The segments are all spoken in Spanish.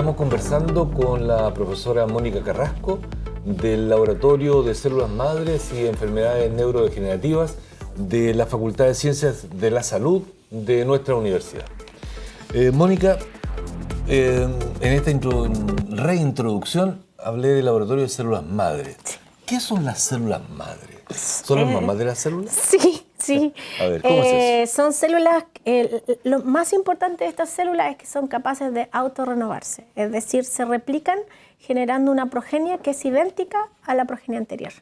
Estamos conversando con la profesora Mónica Carrasco del Laboratorio de Células Madres y Enfermedades Neurodegenerativas de la Facultad de Ciencias de la Salud de nuestra universidad. Mónica, en esta reintroducción hablé del Laboratorio de Células Madres. ¿Qué son las células madres? ¿Son las mamás de las células? Sí. A ver, ¿cómo es eso? Son células, lo más importante de estas células es que son capaces de autorrenovarse, es decir, se replican generando una progenie que es idéntica a la progenie anterior.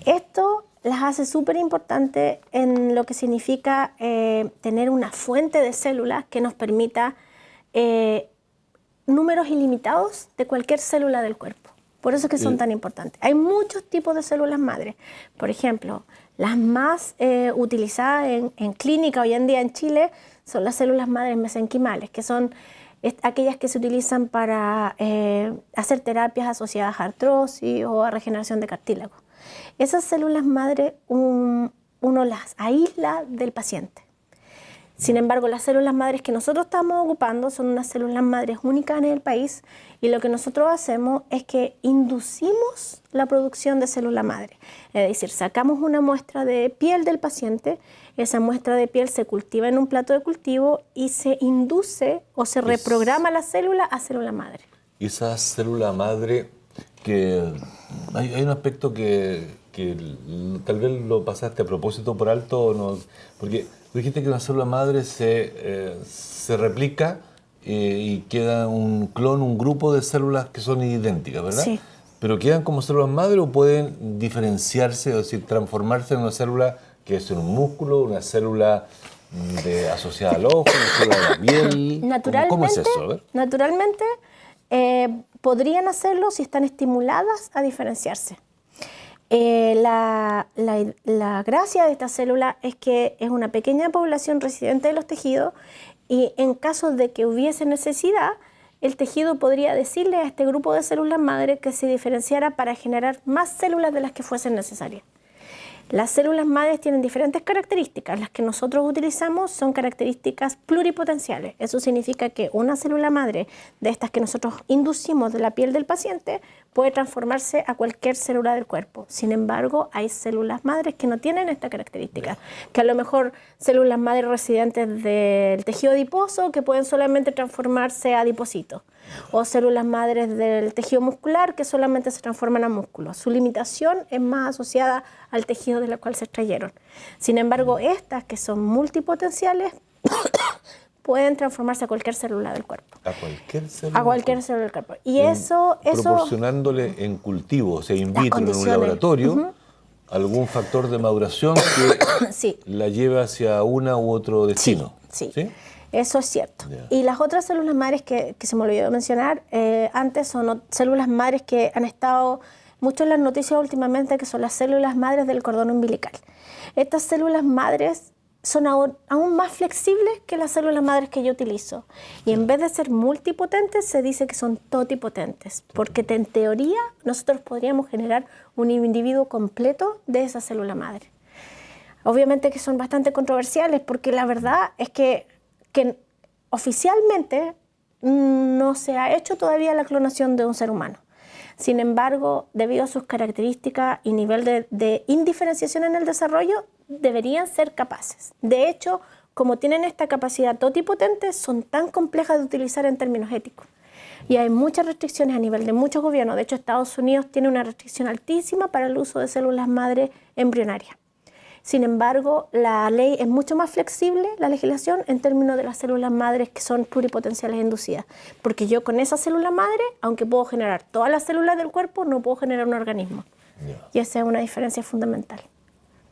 Esto las hace súper importantes en lo que significa tener una fuente de células que nos permita números ilimitados de cualquier célula del cuerpo. Por eso es que son tan importantes. Hay muchos tipos de células madres. Por ejemplo, las más utilizadas en clínica hoy en día en Chile son las células madres mesenquimales, que son aquellas que se utilizan para hacer terapias asociadas a artrosis o a regeneración de cartílago. Esas células madres uno las aísla del paciente. Sin embargo, las células madres que nosotros estamos ocupando son unas células madres únicas en el país y lo que nosotros hacemos es que inducimos la producción de células madre. Es decir, sacamos una muestra de piel del paciente, esa muestra de piel se cultiva en un plato de cultivo y se induce o se reprograma la célula a célula madre. Y esa célula madre, que hay un aspecto que tal vez lo pasaste a propósito por alto, no, porque tú dijiste que una célula madre se replica y queda un clon, un grupo de células que son idénticas, ¿verdad? Sí. ¿Pero quedan como células madre o pueden diferenciarse, es decir, transformarse en una célula que es un músculo, una célula asociada al ojo, una célula de la piel? ¿Cómo es eso? A ver. Naturalmente podrían hacerlo si están estimuladas a diferenciarse. La gracia de esta célula es que es una pequeña población residente de los tejidos y en caso de que hubiese necesidad, el tejido podría decirle a este grupo de células madre que se diferenciara para generar más células de las que fuesen necesarias. Las células madres tienen diferentes características. Las que nosotros utilizamos son características pluripotenciales. Eso significa que una célula madre de estas que nosotros inducimos de la piel del paciente puede transformarse a cualquier célula del cuerpo. Sin embargo, hay células madres que no tienen esta característica, que a lo mejor células madres residentes del tejido adiposo que pueden solamente transformarse a adipocitos, o células madres del tejido muscular que solamente se transforman a músculos. Su limitación es más asociada al tejido de la cual se extrayeron. Sin embargo, estas que son multipotenciales pueden transformarse a cualquier célula del cuerpo. ¿A cualquier célula? A cualquier célula del cuerpo. Y eso proporcionándole en cultivo, o sea, in vitro, en un laboratorio, algún factor de maduración que sí. la lleve hacia una u otro destino. Sí. Eso es cierto. Yeah. Y las otras células madres que se me olvidó mencionar antes son células madres que han estado mucho en las noticias últimamente, que son las células madres del cordón umbilical. Estas células madres son aún más flexibles que las células madres que yo utilizo. Y en vez de ser multipotentes, se dice que son totipotentes, porque en teoría nosotros podríamos generar un individuo completo de esa célula madre. Obviamente que son bastante controversiales, porque la verdad es que oficialmente no se ha hecho todavía la clonación de un ser humano. Sin embargo, debido a sus características y nivel de indiferenciación en el desarrollo, deberían ser capaces. De hecho, como tienen esta capacidad totipotente, son tan complejas de utilizar en términos éticos. Y hay muchas restricciones a nivel de muchos gobiernos. De hecho, Estados Unidos tiene una restricción altísima para el uso de células madre embrionarias. Sin embargo, la ley es mucho más flexible, la legislación, en términos de las células madres que son pluripotenciales inducidas. Porque yo con esa célula madre, aunque puedo generar todas las células del cuerpo, no puedo generar un organismo. Yeah. Y esa es una diferencia fundamental.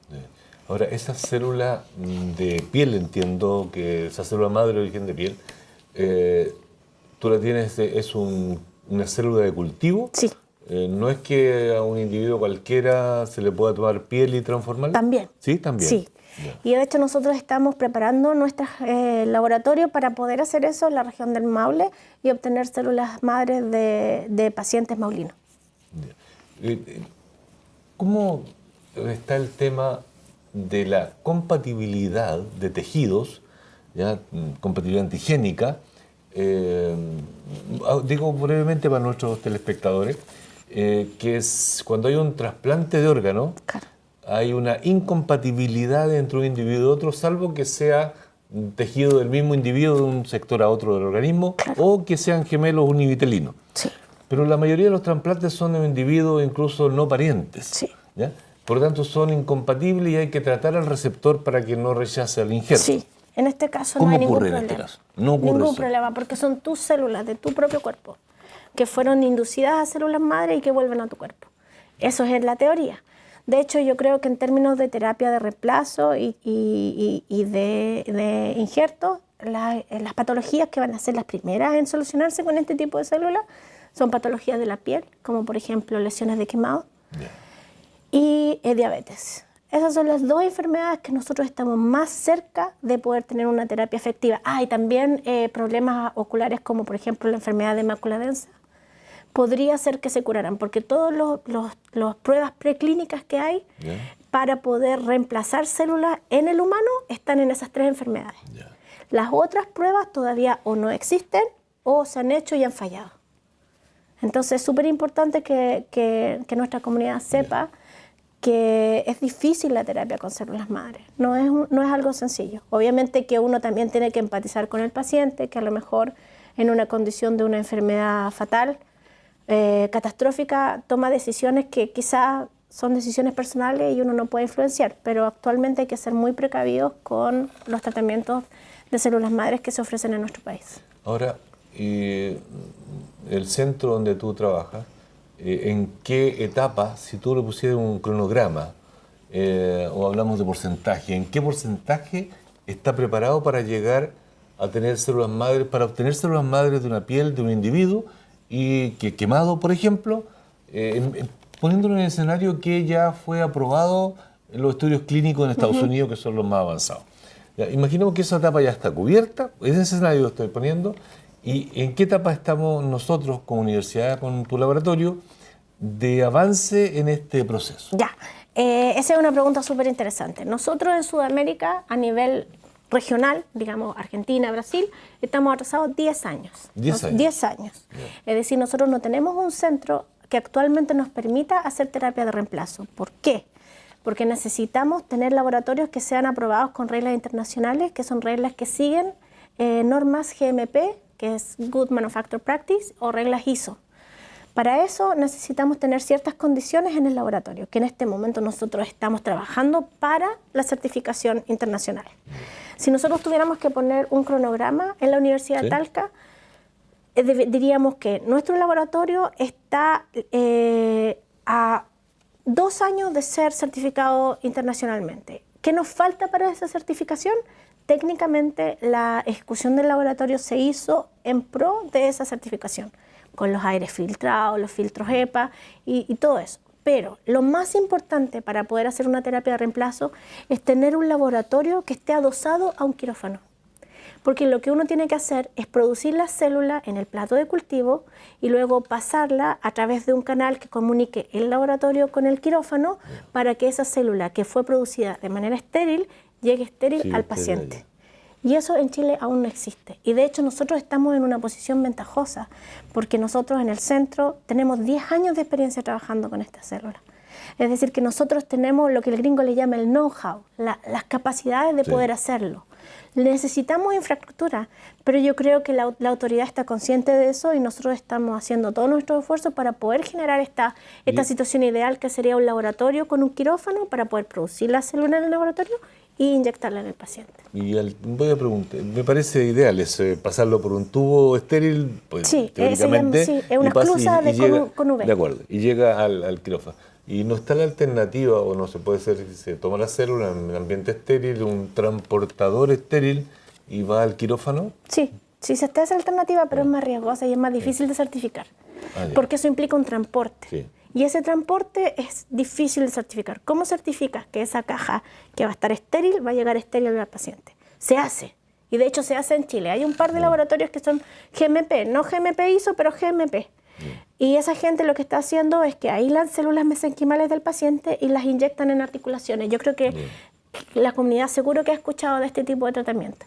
Yeah. Ahora, esa célula de piel, entiendo que esa célula madre de origen de piel, tú la tienes, es una célula de cultivo. Sí. ¿No es que a un individuo cualquiera se le pueda tomar piel y transformarla? También. Sí, también. Sí. Yeah. Y de hecho nosotros estamos preparando nuestro laboratorio para poder hacer eso en la región del Maule y obtener células madres de pacientes maulinos. Yeah. ¿Cómo está el tema de la compatibilidad de tejidos, ya, compatibilidad antigénica, digo brevemente para nuestros telespectadores, que es cuando hay un trasplante de órgano, Claro. hay una incompatibilidad entre un individuo y otro, salvo que sea un tejido del mismo individuo de un sector a otro del organismo, Claro. o que sean gemelos univitelinos. Sí. Pero la mayoría de los trasplantes son de individuos incluso no parientes. Sí. ¿Ya? Por lo tanto, son incompatibles y hay que tratar al receptor para que no rechace el injerto. Sí, en este caso ¿Cómo no hay ningún ocurre en problema. este caso? No ocurre Ningún eso. problema, porque son tus células de tu propio cuerpo que fueron inducidas a células madre y que vuelven a tu cuerpo. Eso es en la teoría. De hecho, yo creo que en términos de terapia de reemplazo y de injertos, las patologías que van a ser las primeras en solucionarse con este tipo de células son patologías de la piel, como por ejemplo lesiones de quemado, y diabetes. Esas son las dos enfermedades que nosotros estamos más cerca de poder tener una terapia efectiva. Y también problemas oculares como por ejemplo la enfermedad de mácula densa. Podría ser que se curaran, porque todas las pruebas preclínicas que hay para poder reemplazar células en el humano están en esas tres enfermedades. Las otras pruebas todavía o no existen o se han hecho y han fallado. Entonces es súper importante que nuestra comunidad sepa que es difícil la terapia con células madre, no es algo sencillo. Obviamente que uno también tiene que empatizar con el paciente, que a lo mejor en una condición de una enfermedad fatal, catastrófica, toma decisiones que quizás son decisiones personales y uno no puede influenciar, pero actualmente hay que ser muy precavidos con los tratamientos de células madres que se ofrecen en nuestro país. Ahora, el centro donde tú trabajas, ¿en qué etapa, si tú le pusieras un cronograma, o hablamos de porcentaje, en qué porcentaje está preparado para llegar a tener células madres, para obtener células madres de una piel de un individuo y que quemado, por ejemplo, poniéndolo en el escenario que ya fue aprobado en los estudios clínicos en Estados Unidos, que son los más avanzados? Ya, imaginemos que esa etapa ya está cubierta, en ese escenario lo estoy poniendo, y en qué etapa estamos nosotros como universidad, con tu laboratorio, de avance en este proceso. Ya, esa es una pregunta súper interesante. Nosotros en Sudamérica, a nivel regional, digamos Argentina, Brasil, estamos atrasados 10 años. 10 años. 10 años. Es decir, nosotros no tenemos un centro que actualmente nos permita hacer terapia de reemplazo. ¿Por qué? Porque necesitamos tener laboratorios que sean aprobados con reglas internacionales, que son reglas que siguen normas GMP, que es Good Manufacturing Practice, o reglas ISO. Para eso necesitamos tener ciertas condiciones en el laboratorio, que en este momento nosotros estamos trabajando para la certificación internacional. Si nosotros tuviéramos que poner un cronograma en la Universidad de Talca, diríamos que nuestro laboratorio está a 2 años de ser certificado internacionalmente. ¿Qué nos falta para esa certificación? Técnicamente la ejecución del laboratorio se hizo en pro de esa certificación, con los aires filtrados, los filtros EPA y todo eso. Pero lo más importante para poder hacer una terapia de reemplazo es tener un laboratorio que esté adosado a un quirófano. Porque lo que uno tiene que hacer es producir la célula en el plato de cultivo y luego pasarla a través de un canal que comunique el laboratorio con el quirófano para que esa célula que fue producida de manera estéril llegue estéril al paciente. Y eso en Chile aún no existe. Y de hecho nosotros estamos en una posición ventajosa porque nosotros en el centro tenemos 10 años de experiencia trabajando con esta célula. Es decir, que nosotros tenemos lo que el gringo le llama el know-how, las capacidades de poder hacerlo. Necesitamos infraestructura, pero yo creo que la autoridad está consciente de eso y nosotros estamos haciendo todos nuestros esfuerzos para poder generar esta situación ideal, que sería un laboratorio con un quirófano para poder producir la célula en el laboratorio e inyectarla en el paciente. Y voy a preguntar, me parece ideal pasarlo por un tubo estéril, pues, teóricamente. Es una esclusa con UV. De acuerdo, y llega al quirófano. ¿Y no está la alternativa, o no se puede hacer, si se toma la célula en ambiente estéril, un transportador estéril y va al quirófano? Sí, sí se está esa alternativa, pero es más riesgosa y es más difícil de certificar, porque eso implica un transporte. Sí. Y ese transporte es difícil de certificar. ¿Cómo certificas que esa caja que va a estar estéril va a llegar estéril al paciente? Se hace. Y de hecho se hace en Chile. Hay un par de laboratorios que son GMP, no GMP ISO, pero GMP. Y esa gente lo que está haciendo es que aíslan células mesenquimales del paciente y las inyectan en articulaciones. Yo creo que la comunidad seguro que ha escuchado de este tipo de tratamiento.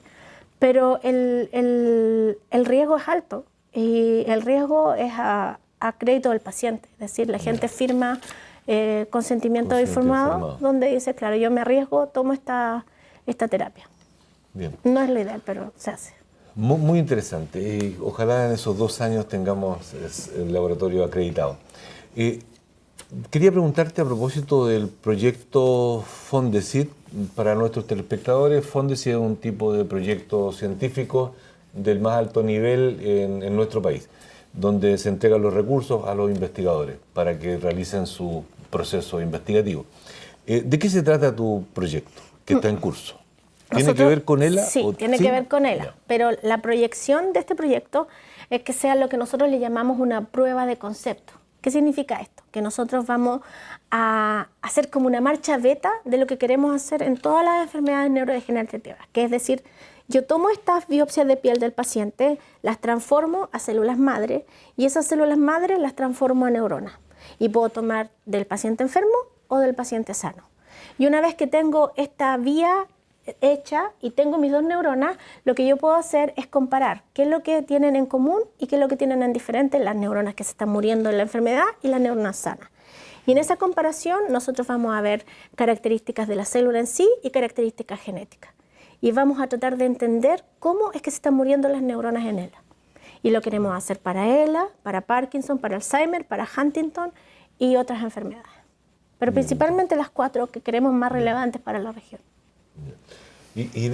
pero el riesgo es alto y el riesgo es a crédito del paciente. Es decir, la gente firma consentimiento informado donde dice, claro, yo me arriesgo, tomo esta terapia. Bien. No es lo ideal, pero se hace. Muy interesante. Y ojalá en esos 2 años tengamos el laboratorio acreditado. Quería preguntarte a propósito del proyecto Fondesit para nuestros telespectadores. Fondesit es un tipo de proyecto científico del más alto nivel en nuestro país, donde se entregan los recursos a los investigadores para que realicen su proceso investigativo. ¿De qué se trata tu proyecto que está en curso? ¿Tiene que ver con ELA? Sí, tiene que ver con ELA, pero la proyección de este proyecto es que sea lo que nosotros le llamamos una prueba de concepto. ¿Qué significa esto? Que nosotros vamos a hacer como una marcha beta de lo que queremos hacer en todas las enfermedades neurodegenerativas, que es decir, yo tomo estas biopsias de piel del paciente, las transformo a células madre y esas células madre las transformo a neuronas. Y puedo tomar del paciente enfermo o del paciente sano. Y una vez que tengo esta vía hecha y tengo mis 2 neuronas, lo que yo puedo hacer es comparar qué es lo que tienen en común y qué es lo que tienen en diferente las neuronas que se están muriendo en la enfermedad y las neuronas sanas. Y en esa comparación nosotros vamos a ver características de la célula en sí y características genéticas. Y vamos a tratar de entender cómo es que se están muriendo las neuronas en ELA. Y lo queremos hacer para ELA, para Parkinson, para Alzheimer, para Huntington y otras enfermedades. Pero principalmente las 4 que queremos más relevantes para la región. Y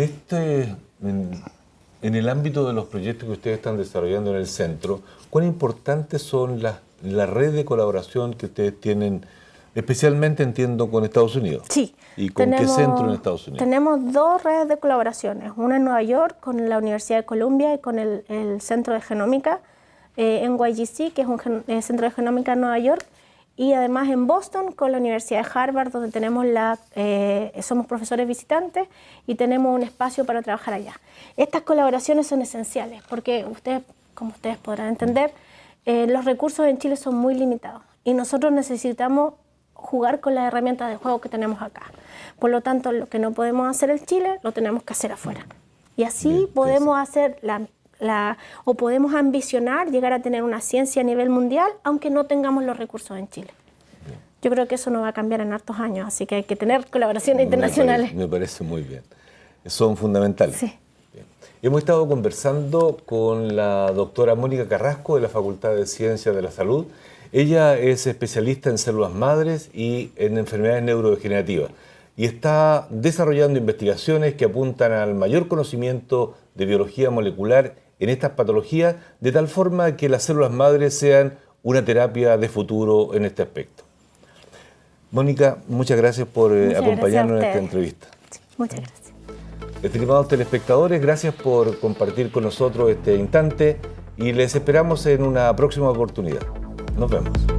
en el ámbito de los proyectos que ustedes están desarrollando en el centro, ¿cuán importantes son la red de colaboración que ustedes tienen, especialmente entiendo con Estados Unidos? Sí. ¿Y con qué centro en Estados Unidos? Tenemos 2 redes de colaboraciones, una en Nueva York con la Universidad de Columbia y con el Centro de Genómica en YGC, que es un centro de genómica en Nueva York, y además en Boston con la Universidad de Harvard, donde tenemos somos profesores visitantes y tenemos un espacio para trabajar allá. Estas colaboraciones son esenciales porque como ustedes podrán entender, los recursos en Chile son muy limitados y nosotros necesitamos jugar con las herramientas de juego que tenemos acá. Por lo tanto, lo que no podemos hacer en Chile, lo tenemos que hacer afuera. Y así podemos hacer o podemos ambicionar llegar a tener una ciencia a nivel mundial, aunque no tengamos los recursos en Chile. Yo creo que eso no va a cambiar en hartos años, así que hay que tener colaboraciones internacionales. Me parece muy bien. Son fundamentales. Sí. Bien. Hemos estado conversando con la doctora Mónica Carrasco de la Facultad de Ciencias de la Salud. Ella es especialista en células madres y en enfermedades neurodegenerativas y está desarrollando investigaciones que apuntan al mayor conocimiento de biología molecular en estas patologías, de tal forma que las células madres sean una terapia de futuro en este aspecto. Mónica, muchas gracias por acompañarnos en esta entrevista. Sí, muchas gracias. Estimados telespectadores, gracias por compartir con nosotros este instante y les esperamos en una próxima oportunidad. Nos vemos.